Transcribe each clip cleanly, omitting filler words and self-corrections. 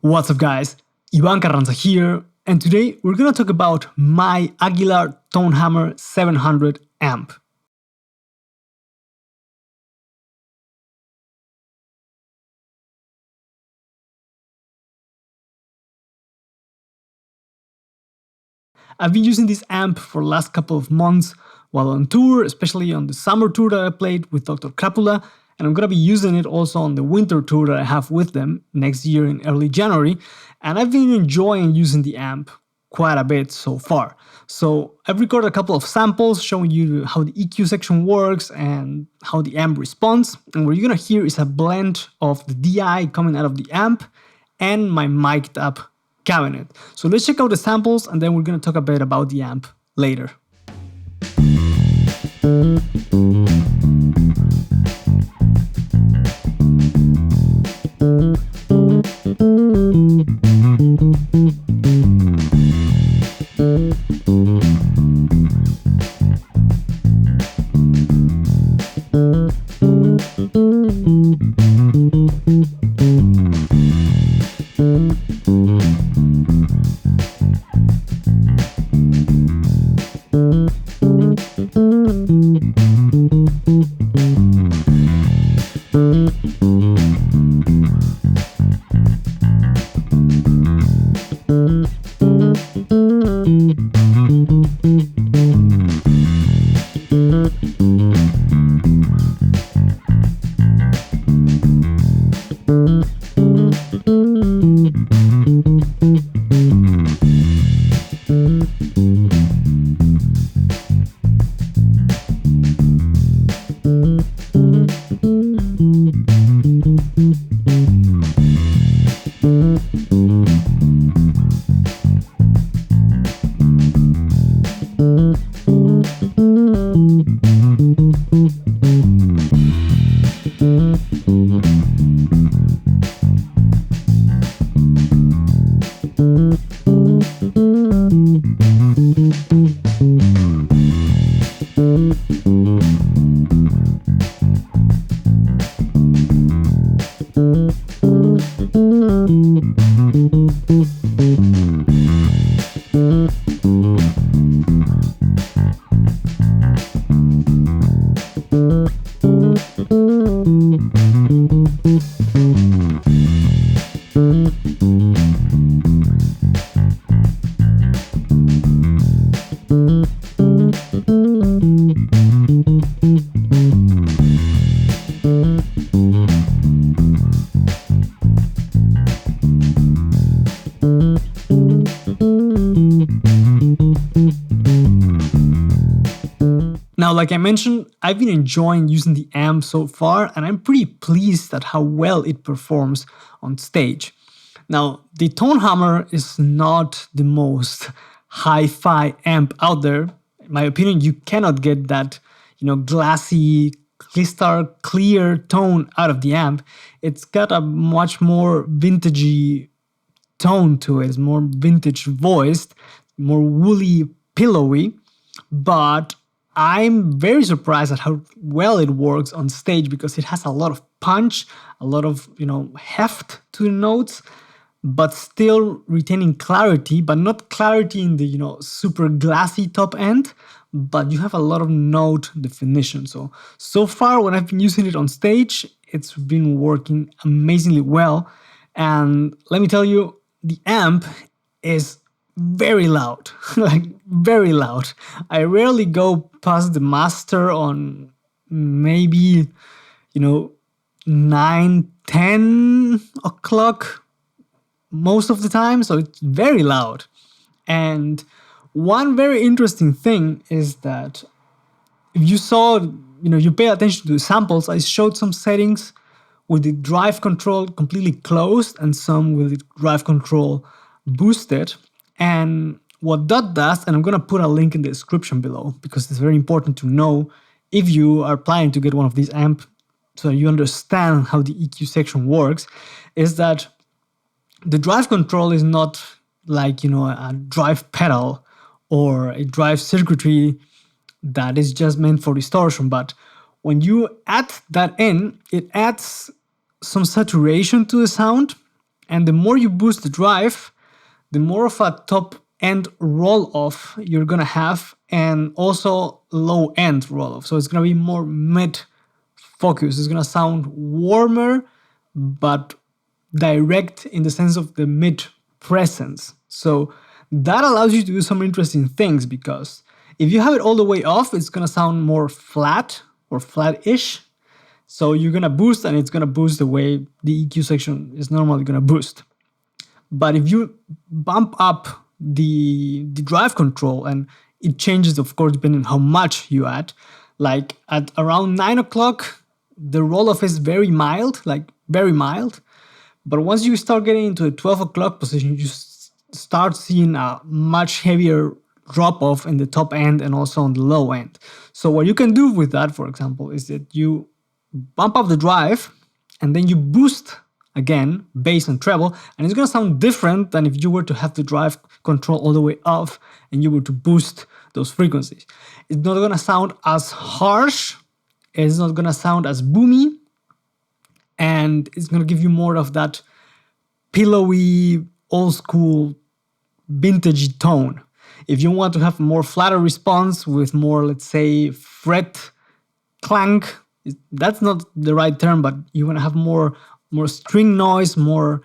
What's up guys, Ivan Carranza here, and today we're gonna talk about my Aguilar Tone Hammer 700 amp. I've been using this amp for the last couple of months while on tour, especially on the summer tour that I played with Dr. Crapula, and I'm gonna be using it also on the winter tour that I have with them next year in early January, and I've been enjoying using the amp quite a bit so far. So I've recorded a couple of samples showing you how the EQ section works and how the amp responds, and what you're gonna hear is a blend of the DI coming out of the amp and my mic'd up cabinet. So let's check out the samples and then we're gonna talk a bit about the amp later. Now, like I mentioned, I've been enjoying using the amp so far, and I'm pretty pleased at how well it performs on stage. Now, the Tone Hammer is not the most hi-fi amp out there. In my opinion, you cannot get that, glassy, crystal clear tone out of the amp. It's got a much more vintagey tone to it. It's more vintage voiced, more woolly, pillowy, but I'm very surprised at how well it works on stage because it has a lot of punch, a lot of, heft to the notes, but still retaining clarity, but not clarity in the, super glassy top end, but you have a lot of note definition. So far when I've been using it on stage, it's been working amazingly well. And let me tell you, the amp is very loud, like very loud. I rarely go past the master on maybe, 9, 10 o'clock most of the time, so it's very loud. And one very interesting thing is that if you saw, you pay attention to the samples, I showed some settings with the drive control completely closed and some with the drive control boosted. And what that does, and I'm gonna put a link in the description below because it's very important to know if you are planning to get one of these amps so you understand how the EQ section works, is that the drive control is not like, a drive pedal or a drive circuitry that is just meant for distortion, but when you add that in, it adds some saturation to the sound And the more you boost the drive, the more of a top end roll off you're gonna have, and also low end roll off. So it's gonna be more mid focus. It's gonna sound warmer, but direct in the sense of the mid presence. So that allows you to do some interesting things, because if you have it all the way off, it's gonna sound more flat or flat-ish. So you're gonna boost, and it's gonna boost the way the EQ section is normally gonna boost. But if you bump up the drive control, and it changes, of course, depending on how much you add, like at around 9 o'clock, the roll-off is very mild, like very mild. But once you start getting into the 12 o'clock position, you start seeing a much heavier drop-off in the top end and also on the low end. So what you can do with that, for example, is that you bump up the drive, and then you boost again, bass and treble, and it's gonna sound different than if you were to have the drive control all the way off and you were to boost those frequencies. It's not gonna sound as harsh, it's not gonna sound as boomy, and it's gonna give you more of that pillowy, old school, vintage tone. If you want to have more flatter response with more, let's say, fret clank, that's not the right term, but you wanna have more string noise, more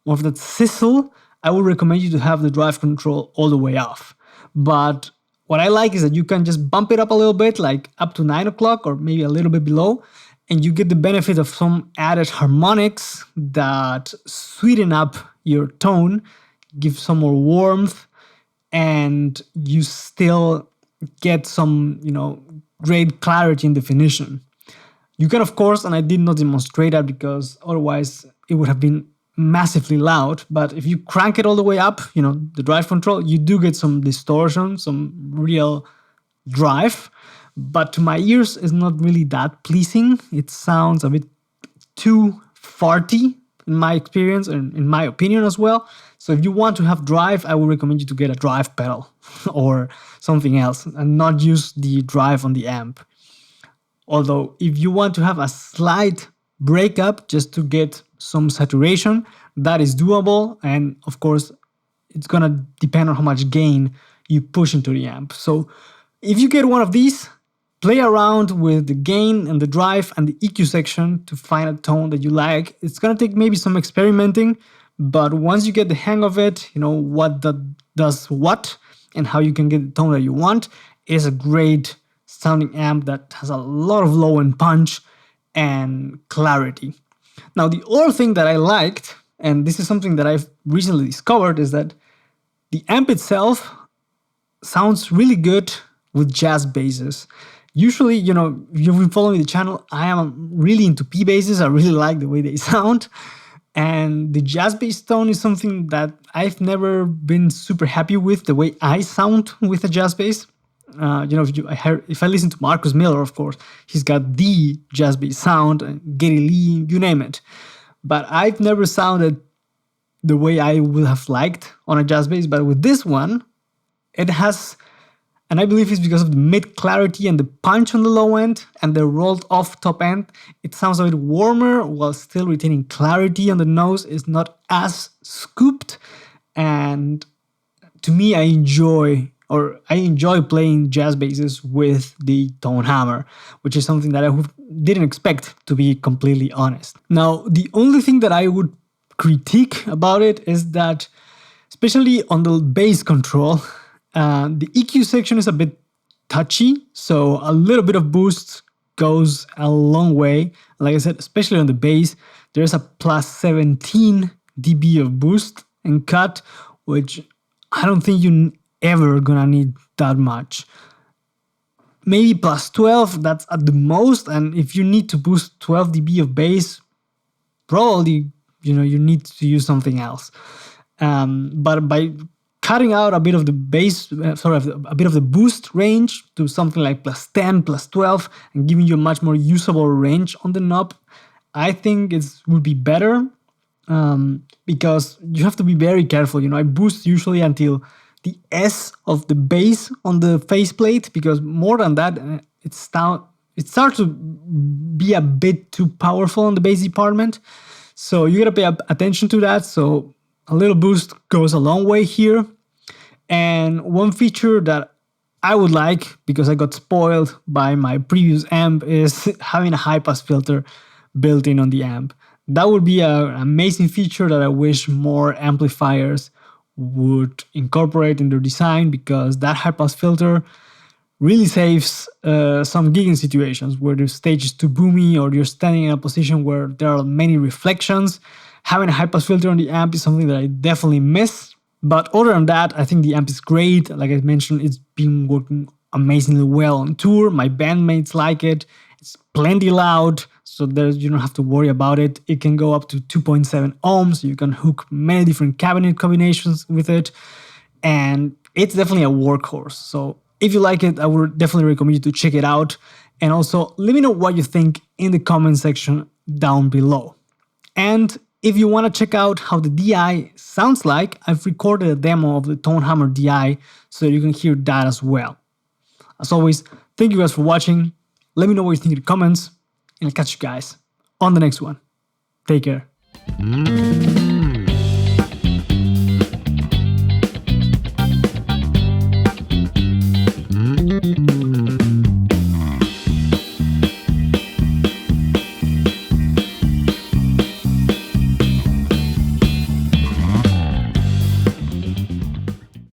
of that sizzle, I would recommend you to have the drive control all the way off. But what I like is that you can just bump it up a little bit, like up to 9 o'clock or maybe a little bit below, and you get the benefit of some added harmonics that sweeten up your tone, give some more warmth, and you still get some, great clarity and definition. You can, of course, and I did not demonstrate that because otherwise it would have been massively loud, but if you crank it all the way up, the drive control, you do get some distortion, some real drive, but to my ears, it's not really that pleasing. It sounds a bit too farty in my experience and in my opinion as well. So if you want to have drive, I would recommend you to get a drive pedal or something else and not use the drive on the amp. Although if you want to have a slight breakup just to get some saturation, that is doable. And of course, it's gonna depend on how much gain you push into the amp. So if you get one of these, play around with the gain and the drive and the EQ section to find a tone that you like. It's gonna take maybe some experimenting, but once you get the hang of it, what that does what and how you can get the tone that you want, it is a great sounding amp that has a lot of low end punch and clarity. Now, the other thing that I liked, and this is something that I've recently discovered, is that the amp itself sounds really good with jazz basses. Usually, if you've been following the channel, I am really into P basses. I really like the way they sound. And the jazz bass tone is something that I've never been super happy with, the way I sound with a jazz bass. If I listen to Marcus Miller, of course, he's got the jazz bass sound, and Geddy Lee, you name it. But I've never sounded the way I would have liked on a jazz bass. But with this one, it has, and I believe it's because of the mid clarity and the punch on the low end and the rolled off top end. It sounds a bit warmer while still retaining clarity on the nose. It's not as scooped, and to me, I enjoy playing jazz basses with the tone hammer, which is something that I didn't expect, to be completely honest. Now, the only thing that I would critique about it is that, especially on the bass control, the EQ section is a bit touchy, so a little bit of boost goes a long way. Like I said, especially on the bass, there's a plus 17 dB of boost and cut, which I don't think you ever gonna need that much. Maybe plus 12, that's at the most, and if you need to boost 12 dB of bass, probably you need to use something else. But by cutting out a bit of the bass, a bit of the boost range to something like plus 10, plus 12, and giving you a much more usable range on the knob, I think it would be better, because you have to be very careful. I boost usually until the S of the bass on the faceplate, because more than that, it starts to be a bit too powerful on the bass department. So you gotta pay attention to that. So a little boost goes a long way here. And one feature that I would like, because I got spoiled by my previous amp, is having a high pass filter built in on the amp. That would be an amazing feature that I wish more amplifiers would incorporate in their design, because that high pass filter really saves some gigging situations where the stage is too boomy or you're standing in a position where there are many reflections. Having a high pass filter on the amp is something that I definitely miss. But other than that, I think the amp is great. Like I mentioned, it's been working amazingly well on tour. My bandmates like it. It's plenty loud, so you don't have to worry about it. It can go up to 2.7 ohms. You can hook many different cabinet combinations with it. And it's definitely a workhorse. So if you like it, I would definitely recommend you to check it out. And also, let me know what you think in the comment section down below. And if you want to check out how the DI sounds like, I've recorded a demo of the Tone Hammer DI so you can hear that as well. As always, thank you guys for watching. Let me know what you think in the comments, and I'll catch you guys on the next one. Take care.